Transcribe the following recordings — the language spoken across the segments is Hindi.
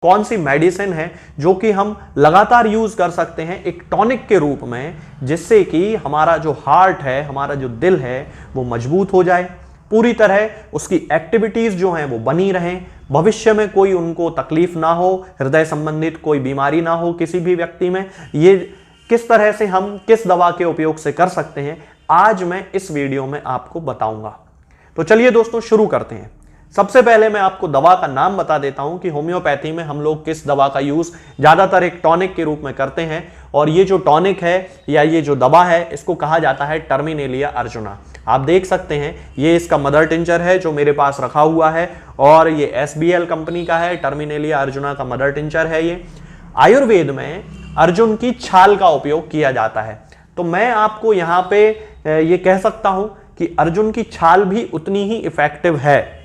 कौन सी मेडिसिन है जो कि हम लगातार यूज कर सकते हैं एक टॉनिक के रूप में, जिससे कि हमारा जो हार्ट है, हमारा जो दिल है वो मजबूत हो जाए, पूरी तरह उसकी एक्टिविटीज जो हैं वो बनी रहें, भविष्य में कोई उनको तकलीफ ना हो, हृदय संबंधित कोई बीमारी ना हो किसी भी व्यक्ति में। ये किस तरह से हम किस दवा के उपयोग से कर सकते हैं, आज मैं इस वीडियो में आपको बताऊंगा। तो चलिए दोस्तों शुरू करते हैं। सबसे पहले मैं आपको दवा का नाम बता देता हूं कि होम्योपैथी में हम लोग किस दवा का यूज ज्यादातर एक टॉनिक के रूप में करते हैं, और ये जो टॉनिक है या ये जो दवा है इसको कहा जाता है टर्मिनेलिया अर्जुना। आप देख सकते हैं ये इसका मदर टिंचर है जो मेरे पास रखा हुआ है, और ये SBL कंपनी का है, टर्मिनेलिया अर्जुना का मदर टिंचर है। ये आयुर्वेद में अर्जुन की छाल का उपयोग किया जाता है। तो मैं आपको यहाँ पे ये कह सकता हूं कि अर्जुन की छाल भी उतनी ही इफेक्टिव है,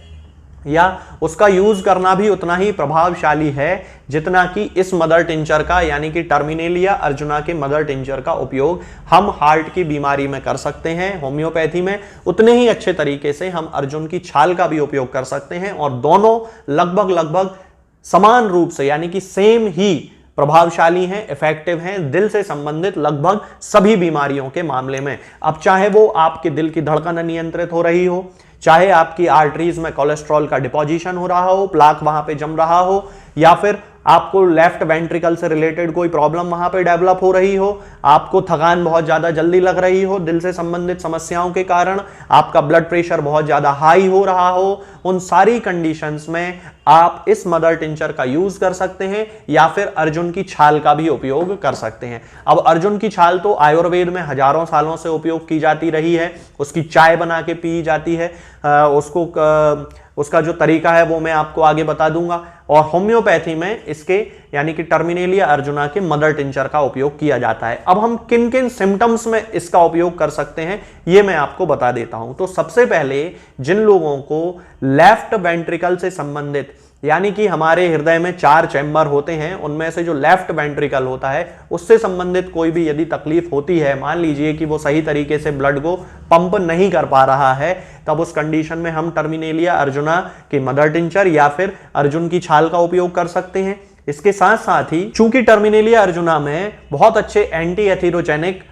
या उसका यूज करना भी उतना ही प्रभावशाली है जितना कि इस मदर टिंचर का, यानी कि टर्मिनेलिया अर्जुना के मदर टिंचर का उपयोग हम हार्ट की बीमारी में कर सकते हैं। होम्योपैथी में उतने ही अच्छे तरीके से हम अर्जुन की छाल का भी उपयोग कर सकते हैं, और दोनों लगभग समान रूप से यानी कि सेम ही प्रभावशाली हैं, इफेक्टिव हैं दिल से संबंधित लगभग सभी बीमारियों के मामले में। अब चाहे वो आपके दिल की धड़कन अनियंत्रित हो रही हो, चाहे आपकी आर्टरीज में कोलेस्ट्रॉल का डिपोजिशन हो रहा हो, प्लाक वहां पे जम रहा हो, या फिर आपको लेफ्ट वेंट्रिकल से रिलेटेड कोई प्रॉब्लम वहां पे डेवलप हो रही हो, आपको थकान बहुत ज्यादा जल्दी लग रही हो दिल से संबंधित समस्याओं के कारण, आपका ब्लड प्रेशर बहुत ज्यादा हाई हो रहा हो, उन सारी कंडीशंस में आप इस मदर टिंचर का यूज कर सकते हैं, या फिर अर्जुन की छाल का भी उपयोग कर सकते हैं। अब अर्जुन की छाल तो आयुर्वेद में हजारों सालों से उपयोग की जाती रही है, उसकी चाय बना के पी जाती है, उसका जो तरीका है वो मैं आपको आगे बता दूंगा। और होम्योपैथी में इसके यानी कि टर्मिनेलिया अर्जुना के मदर टिंचर का उपयोग किया जाता है। अब हम किन किन सिम्टम्स में इसका उपयोग कर सकते हैं ये मैं आपको बता देता हूं। तो सबसे पहले जिन लोगों को लेफ्ट वेंट्रिकल से संबंधित, यानी कि हमारे हृदय में 4 चैम्बर होते हैं, उनमें से जो लेफ्ट वेंट्रिकल होता है उससे संबंधित कोई भी यदि तकलीफ होती है, मान लीजिए कि वो सही तरीके से ब्लड को पंप नहीं कर पा रहा है, तब उस कंडीशन में हम टर्मिनेलिया अर्जुना के मदर टिंचर या फिर अर्जुन की छाल का उपयोग कर सकते हैं। इसके साथ साथ ही चूंकि टर्मिनेलिया अर्जुना में बहुत अच्छे एंटी एथेरोजेनिक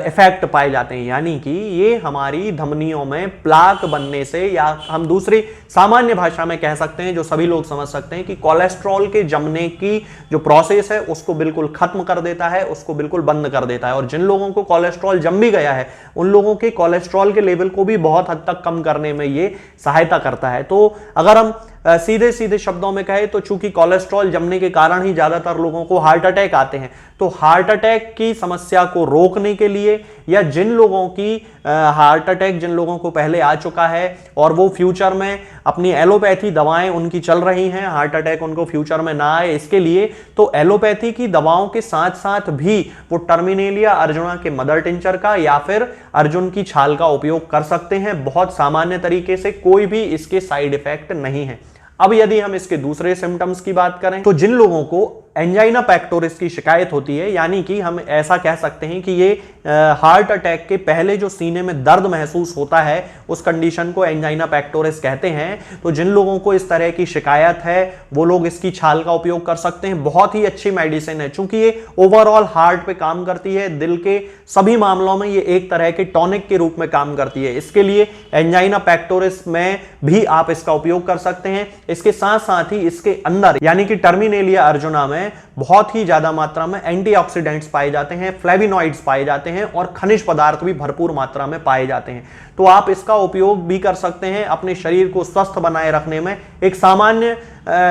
इफेक्ट पाए जाते हैं, यानी कि ये हमारी धमनियों में प्लाक बनने से, या हम दूसरी सामान्य भाषा में कह सकते हैं जो सभी लोग समझ सकते हैं कि कोलेस्ट्रॉल के जमने की जो प्रोसेस है उसको बिल्कुल खत्म कर देता है, उसको बिल्कुल बंद कर देता है। और जिन लोगों को कोलेस्ट्रॉल जम भी गया है उन लोगों के कोलेस्ट्रॉल के लेवल को भी बहुत हद तक कम करने में ये सहायता करता है। तो अगर हम सीधे सीधे शब्दों में कहें तो चूंकि कोलेस्ट्रॉल जमने के कारण ही ज्यादातर लोगों को हार्ट अटैक आते हैं, तो हार्ट अटैक की समस्या को रोकने के लिए, या जिन लोगों की हार्ट अटैक जिन लोगों को पहले आ चुका है और वो फ्यूचर में अपनी एलोपैथी दवाएं उनकी चल रही हैं, हार्ट अटैक उनको फ्यूचर में ना आए इसके लिए, तो एलोपैथी की दवाओं के साथ साथ भी वो टर्मिनेलिया अर्जुना के मदर टिंचर का या फिर अर्जुन की छाल का उपयोग कर सकते हैं बहुत सामान्य तरीके से, कोई भी इसके साइड इफेक्ट नहीं है। अब यदि हम इसके दूसरे सिम्टम्स की बात करें तो जिन लोगों को एंजाइना पेक्टोरिस की शिकायत होती है, यानी कि हम ऐसा कह सकते हैं कि ये हार्ट अटैक के पहले जो सीने में दर्द महसूस होता है उस कंडीशन को एंजाइना पेक्टोरिस कहते हैं। तो जिन लोगों को इस तरह की शिकायत है वो लोग इसकी छाल का उपयोग कर सकते हैं। बहुत ही अच्छी मेडिसिन है, चूंकि ये ओवरऑल हार्ट पे काम करती है, दिल के सभी मामलों में ये एक तरह के टॉनिक के रूप में काम करती है। इसके लिए एंजाइना पेक्टोरिस में भी आप इसका उपयोग कर सकते हैं। इसके साथ साथ ही इसके अंदर यानी कि टर्मिनेलिया अर्जुना में बहुत ही ज्यादा मात्रा में एंटीऑक्सीडेंट्स पाए जाते हैं, फ्लेविनॉइड्स पाए जाते हैं, और खनिज पदार्थ भी भरपूर मात्रा में पाए जाते हैं। तो आप इसका उपयोग भी कर सकते हैं अपने शरीर को स्वस्थ बनाए रखने में। एक सामान्य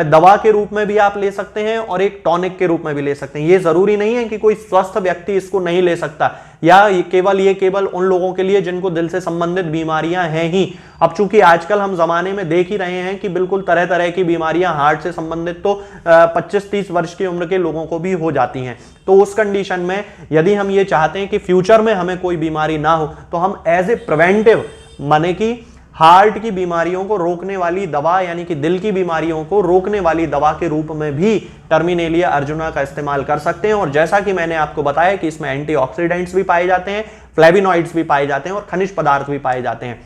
दवा के रूप में भी आप ले सकते हैं और एक टॉनिक के रूप में भी ले सकते हैं। ये जरूरी नहीं है कि कोई स्वस्थ व्यक्ति इसको नहीं ले सकता, या ये केवल उन लोगों के लिए जिनको दिल से संबंधित बीमारियां हैं ही। अब चूंकि आजकल हम जमाने में देख ही रहे हैं कि बिल्कुल तरह तरह की बीमारियां हार्ट से संबंधित तो 25-30 वर्ष की उम्र के लोगों को भी हो जाती हैं। तो उस कंडीशन में यदि हम ये चाहते हैं कि फ्यूचर में हमें कोई बीमारी ना हो, तो हम एज ए प्रिवेंटिव माने कि हार्ट की बीमारियों को रोकने वाली दवा, यानी कि दिल की बीमारियों को रोकने वाली दवा के रूप में भी टर्मिनेलिया अर्जुना का इस्तेमाल कर सकते हैं। और जैसा कि मैंने आपको बताया कि इसमें एंटीऑक्सीडेंट्स भी पाए जाते हैं, फ्लेविनॉइड्स भी पाए जाते हैं और खनिज पदार्थ भी पाए जाते हैं।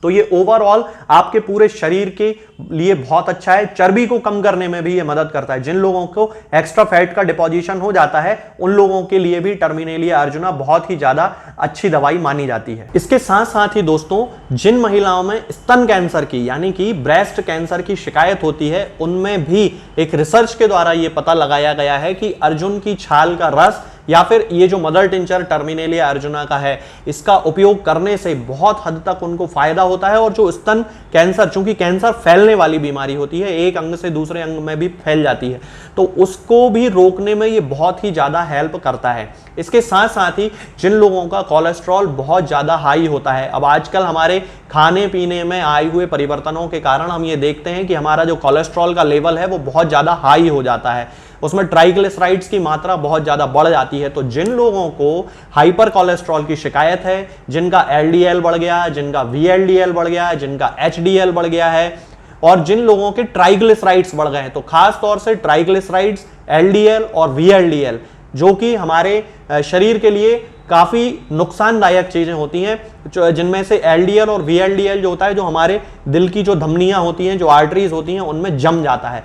तो ये ओवरऑल आपके पूरे शरीर के लिए बहुत अच्छा है। चर्बी को कम करने में भी ये मदद करता है। जिन लोगों को एक्स्ट्रा फैट का डिपोजिशन हो जाता है उन लोगों के लिए भी टर्मिनेलिया अर्जुना बहुत ही ज्यादा अच्छी दवाई मानी जाती है। इसके साथ साथ ही दोस्तों, जिन महिलाओं में स्तन कैंसर की यानी कि ब्रेस्ट कैंसर की शिकायत होती है, उनमें भी एक रिसर्च के द्वारा यह पता लगाया गया है कि अर्जुन की छाल का रस या फिर ये जो मदर टिंचर टर्मिनेलिया अर्जुना का है, इसका उपयोग करने से बहुत हद तक उनको फायदा होता है। और जो स्तन कैंसर, चूंकि कैंसर फैलने वाली बीमारी होती है, एक अंग से दूसरे अंग में भी फैल जाती है, तो उसको भी रोकने में ये बहुत ही ज्यादा हेल्प करता है। इसके साथ साथ ही जिन लोगों का कोलेस्ट्रॉल बहुत ज्यादा हाई होता है, अब आजकल हमारे खाने पीने में आए हुए परिवर्तनों के कारण हम ये देखते हैं कि हमारा जो कोलेस्ट्रॉल का लेवल है वो बहुत ज्यादा हाई हो जाता है, उसमें ट्राइग्लिसराइड्स की मात्रा बहुत ज्यादा बढ़ जाती है। तो जिन लोगों को हाइपर कोलेस्ट्रॉल की शिकायत है, जिनका एलडीएल बढ़ गया, जिनका वीएलडीएल बढ़ गया, जिनका एचडीएल बढ़ गया है, और जिन लोगों के ट्राइग्लिसराइड्स बढ़ गए हैं, तो खास तौर से ट्राइग्लिसराइड्स, एलडीएल और वीएलडीएल, जो कि हमारे शरीर के लिए काफी नुकसानदायक चीजें होती हैं, जिनमें से एलडीएल और वीएलडीएल जो होता है, जो हमारे दिल की जो धमनियां होती हैं, जो आर्टरीज होती हैं, उनमें जम जाता है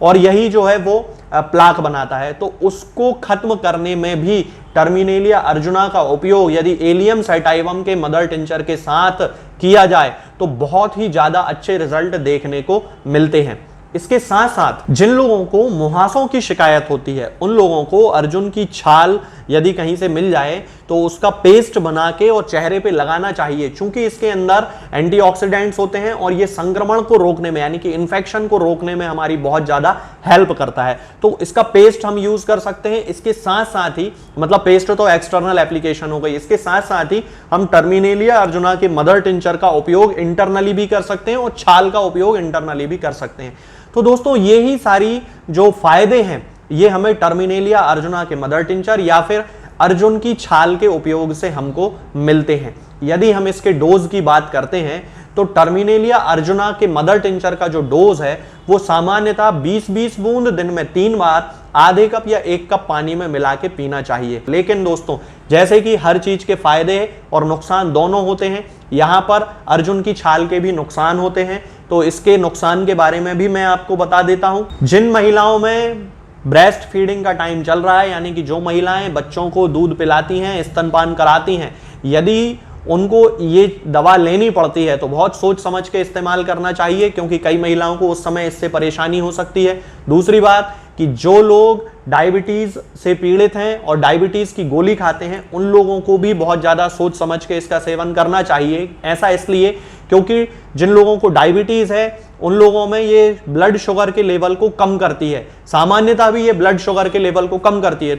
और यही जो है वो प्लाक बनाता है। तो उसको खत्म करने में भी टर्मिनेलिया अर्जुना का उपयोग यदि एलियम सैटाइवम के मदर टिंचर के साथ किया जाए तो बहुत ही ज्यादा अच्छे रिजल्ट देखने को मिलते हैं। इसके साथ साथ जिन लोगों को मुहासों की शिकायत होती है, उन लोगों को अर्जुन की छाल यदि कहीं से मिल जाए तो उसका पेस्ट बना के और चेहरे पे लगाना चाहिए, क्योंकि इसके अंदर एंटीऑक्सीडेंट्स होते हैं और ये संक्रमण को रोकने में यानी कि इन्फेक्शन को रोकने में हमारी बहुत ज्यादा हेल्प करता है। तो इसका पेस्ट हम यूज कर सकते हैं। इसके साथ साथ ही, मतलब पेस्ट तो एक्सटर्नल एप्लीकेशन हो गई, इसके साथ साथ ही हम टर्मिनेलिया अर्जुना के मदर टिंचर का उपयोग इंटरनली भी कर सकते हैं और छाल का उपयोग इंटरनली भी कर सकते हैं। तो दोस्तों, ये ही सारी जो फायदे हैं ये हमें टर्मिनेलिया अर्जुना के मदर टिंचर या फिर अर्जुन की छाल के उपयोग से हमको मिलते हैं। यदि हम इसके डोज की बात करते हैं तो टर्मिनेलिया अर्जुना के मदर टिंचर का जो डोज है वो सामान्यतः 20-20 बूंद दिन में 3 बार आधे कप या 1 कप पानी में मिला के पीना चाहिए। लेकिन दोस्तों, जैसे कि हर चीज के फायदे और नुकसान दोनों होते हैं, यहां पर अर्जुन की छाल के भी नुकसान होते हैं। तो इसके नुकसान के बारे में भी मैं आपको बता देता हूं। जिन महिलाओं में ब्रेस्ट फीडिंग का टाइम चल रहा है, यानी कि जो महिलाएं बच्चों को दूध पिलाती हैं, स्तनपान कराती हैं, यदि उनको ये दवा लेनी पड़ती है तो बहुत सोच समझ के इस्तेमाल करना चाहिए, क्योंकि कई महिलाओं को उस समय इससे परेशानी हो सकती है। दूसरी बात कि जो लोग डायबिटीज से पीड़ित हैं और डायबिटीज की गोली खाते हैं, उन लोगों को भी बहुत ज्यादा सोच समझ के इसका सेवन करना चाहिए। ऐसा इसलिए क्योंकि जिन लोगों को डायबिटीज है उन लोगों में ये ब्लड शुगर के लेवल को कम करती है, सामान्यतः भी ये ब्लड शुगर के लेवल को कम करती है। तो